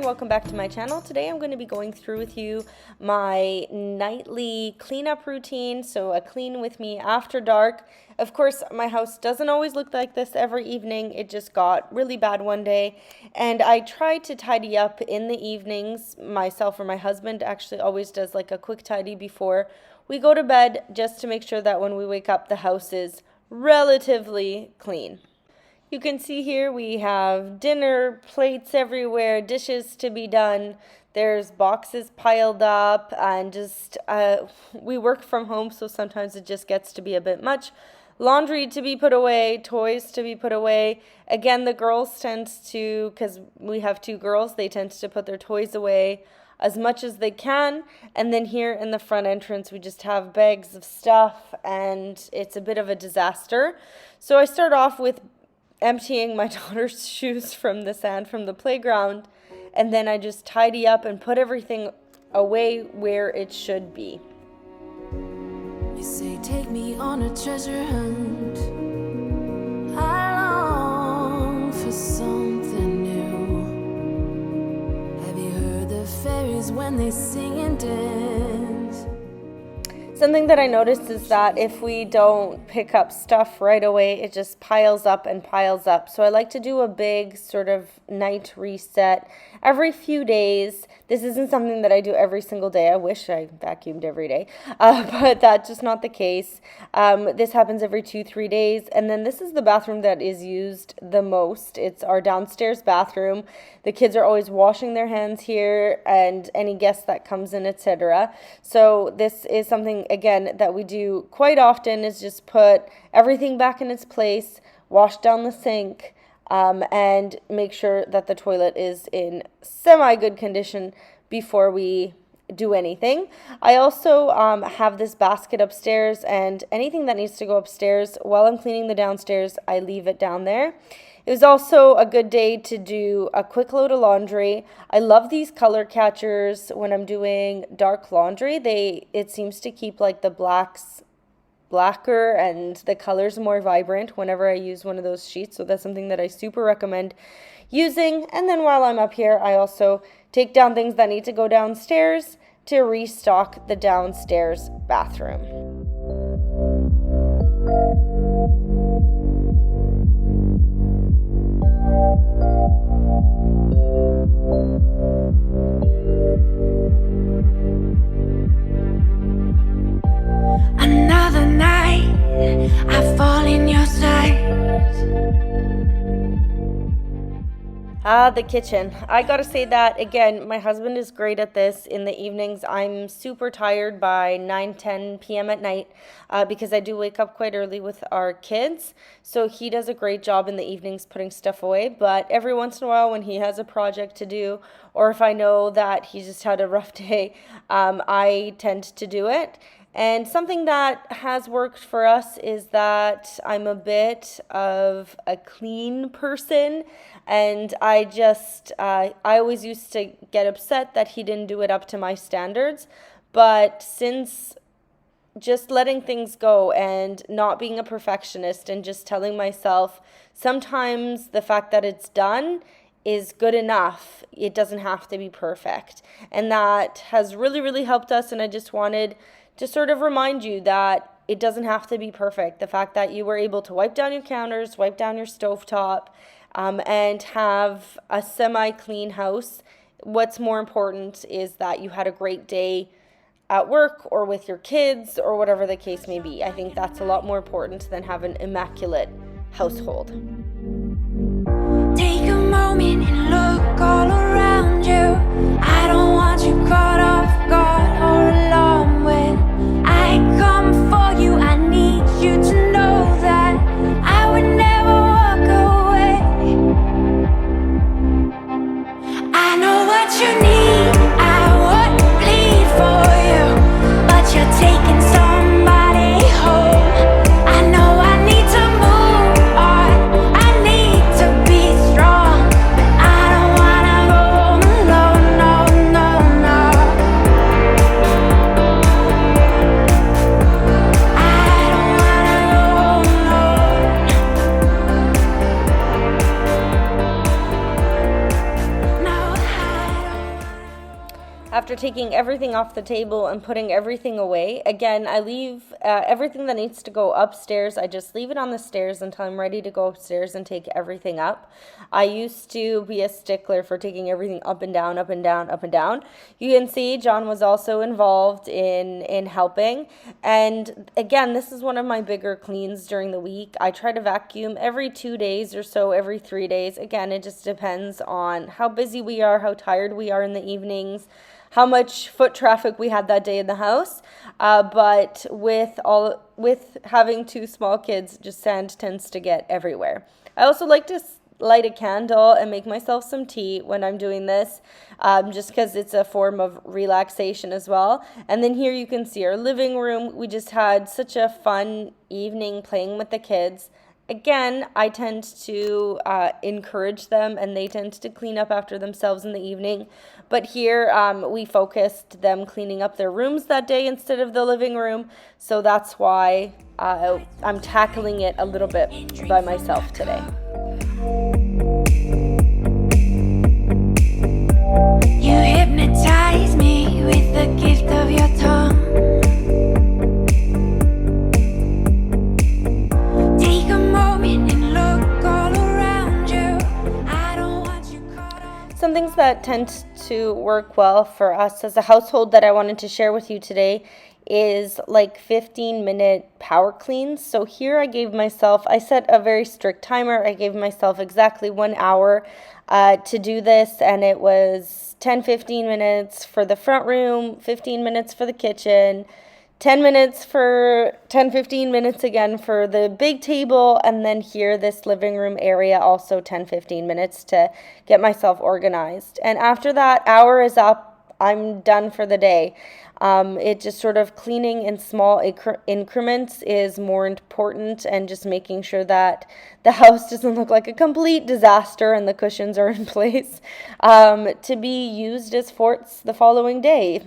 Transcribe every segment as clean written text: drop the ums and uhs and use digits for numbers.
welcome back to my channel. Today I'm going to be going through with you my nightly cleanup routine, so a clean with me after dark. Of course, my house doesn't always look like this every evening. It just got really bad one day, and I try to tidy up in the evenings. Myself or my husband actually always does like a quick tidy before we go to bed, just to make sure that when we wake up the house is relatively clean. You can see here we have dinner plates everywhere, dishes to be done. There's boxes piled up, and just we work from home, so sometimes it just gets to be a bit much. Laundry to be put away, toys to be put away. Again, the girls tend to, because we have two girls, they tend to put their toys away as much as they can. And then here in the front entrance, we just have bags of stuff, and it's a bit of a disaster. So I start off with emptying my daughter's shoes from the sand from the playground, and then I just tidy up and put everything away where it should be. You say take me on a treasure hunt. I long for something new. Have you heard the fairies when they sing and dance? Something that I noticed is that if we don't pick up stuff right away, it just piles up and piles up. So I like to do a big sort of night reset every few days. This isn't something that I do every single day. I wish I vacuumed every day, but that's just not the case. This happens every 2-3 days. And then this is the bathroom that is used the most. It's our downstairs bathroom. The kids are always washing their hands here, and any guest that comes in, etc. So this is something, again, that we do quite often, is just put everything back in its place, wash down the sink, and make sure that the toilet is in semi-good condition before we do anything. I also have this basket upstairs, and anything that needs to go upstairs while I'm cleaning the downstairs, I leave it down there. It was also a good day to do a quick load of laundry. I love these color catchers when I'm doing dark laundry. It seems to keep like the blacks blacker and the colors more vibrant whenever I use one of those sheets. So that's something that I super recommend using. And then while I'm up here, I also take down things that need to go downstairs to restock the downstairs bathroom. Another night, I fall in your sight. The kitchen. I gotta say that, again, my husband is great at this in the evenings. I'm super tired by 9-10 p.m. at night because I do wake up quite early with our kids. So he does a great job in the evenings putting stuff away. But every once in a while when he has a project to do, or if I know that he just had a rough day, I tend to do it. And something that has worked for us is that I'm a bit of a clean person, and I always used to get upset that he didn't do it up to my standards. But since just letting things go and not being a perfectionist and just telling myself sometimes the fact that it's done is good enough. It doesn't have to be perfect. And that has really, really helped us, and I just wanted to sort of remind you that it doesn't have to be perfect. The fact that you were able to wipe down your counters, wipe down your stovetop, and have a semi-clean house. What's more important is that you had a great day at work or with your kids or whatever the case may be. I think that's a lot more important than have an immaculate household. Take a moment and look all around you. I don't want you caught off guard or alarmed when I come for you. I need you to know that I would never walk away. I know what you need, I would bleed for you, but you're taking somebody home. I know I need to move on, I need to be strong, but I don't wanna go home alone, no. after taking everything off the table and putting everything away, again, I leave everything that needs to go upstairs. I just leave it on the stairs until I'm ready to go upstairs and take everything up. I used to be a stickler for taking everything up and down, up and down, up and down. You can see John was also involved in helping. And again, this is one of my bigger cleans during the week. I try to vacuum every 2 days or so, every 3 days. Again, it just depends on how busy we are, how tired we are in the evenings, how much foot traffic we had that day in the house. But with having 2 small kids, just sand tends to get everywhere. I also like to light a candle and make myself some tea when I'm doing this, just because it's a form of relaxation as well. And then here you can see our living room. We just had such a fun evening playing with the kids. Again, I tend to encourage them, and they tend to clean up after themselves in the evening. But here we focused them cleaning up their rooms that day instead of the living room. So that's why I'm tackling it a little bit by myself today. You hypnotize me with the gift of your tongue. Take a moment and look all around you. I don't want you caught up. Some things that tend to work well for us as a household that I wanted to share with you today is like 15-minute power cleans. So here I set a very strict timer. I gave myself exactly 1 hour to do this, and it was 10-15 minutes for the front room, 15 minutes for the kitchen, 10 minutes for 10-15 minutes again for the big table, and then here this living room area also 10-15 minutes to get myself organized. And after that hour is up, I'm done for the day. It just sort of cleaning in small increments is more important, and just making sure that the house doesn't look like a complete disaster and the cushions are in place to be used as forts the following day,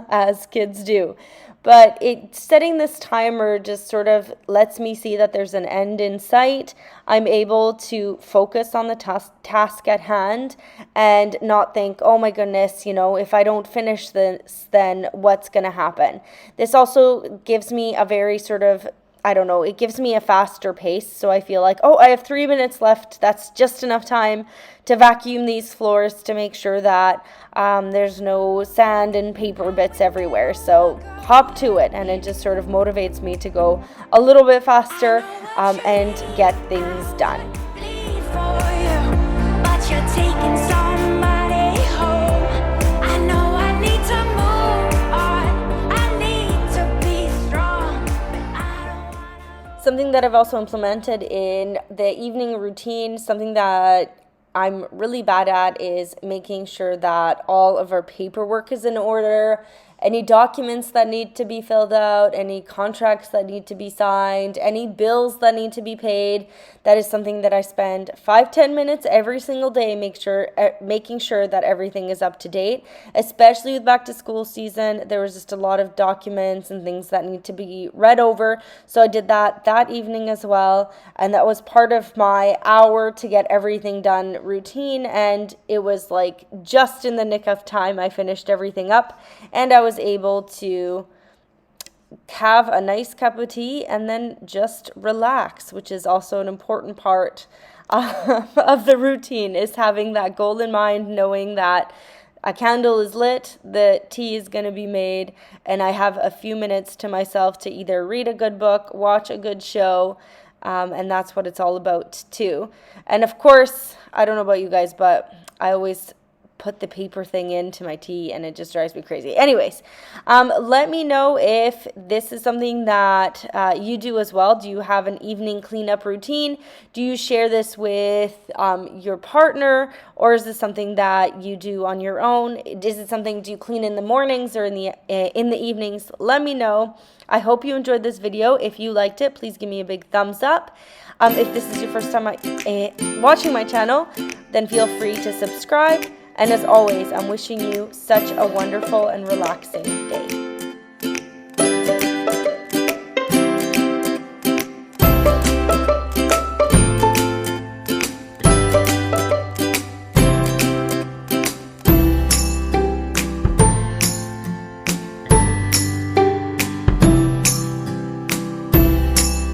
as kids do. But setting this timer just sort of lets me see that there's an end in sight. I'm able to focus on the task at hand and not think, oh my goodness, if I don't finish this, then what's going to happen? This also gives me a very sort of, it gives me a faster pace. So I feel like, I have 3 minutes left. That's just enough time to vacuum these floors to make sure that there's no sand and paper bits everywhere. So hop to it. And it just sort of motivates me to go a little bit faster and get things done. Bleed for you, but you're taking somebody home. I know I need to move on. I need to be strong, but I don't wanna. Something that I've also implemented in the evening routine, something that I'm really bad at, is making sure that all of our paperwork is in order. Any documents that need to be filled out, any contracts that need to be signed, any bills that need to be paid. That is something that I spend 5-10 minutes every single day making sure that everything is up to date. Especially with back to school season, there was just a lot of documents and things that need to be read over. So I did that evening as well, and that was part of my hour to get everything done routine, and it was like just in the nick of time I finished everything up, and I was able to have a nice cup of tea and then just relax, which is also an important part of the routine, is having that goal in mind, knowing that a candle is lit, the tea is going to be made, and I have a few minutes to myself to either read a good book, watch a good show, and that's what it's all about too. And of course, I don't know about you guys, but I always put the paper thing into my tea and it just drives me crazy. Anyways, let me know if this is something that you do as well. Do you have an evening cleanup routine? Do you share this with your partner, or is this something that you do on your own? Is it something, do you clean in the mornings or in the evenings? Let me know. I hope you enjoyed this video. If you liked it, please give me a big thumbs up. If this is your first time watching my channel, then feel free to subscribe. And as always, I'm wishing you such a wonderful and relaxing day.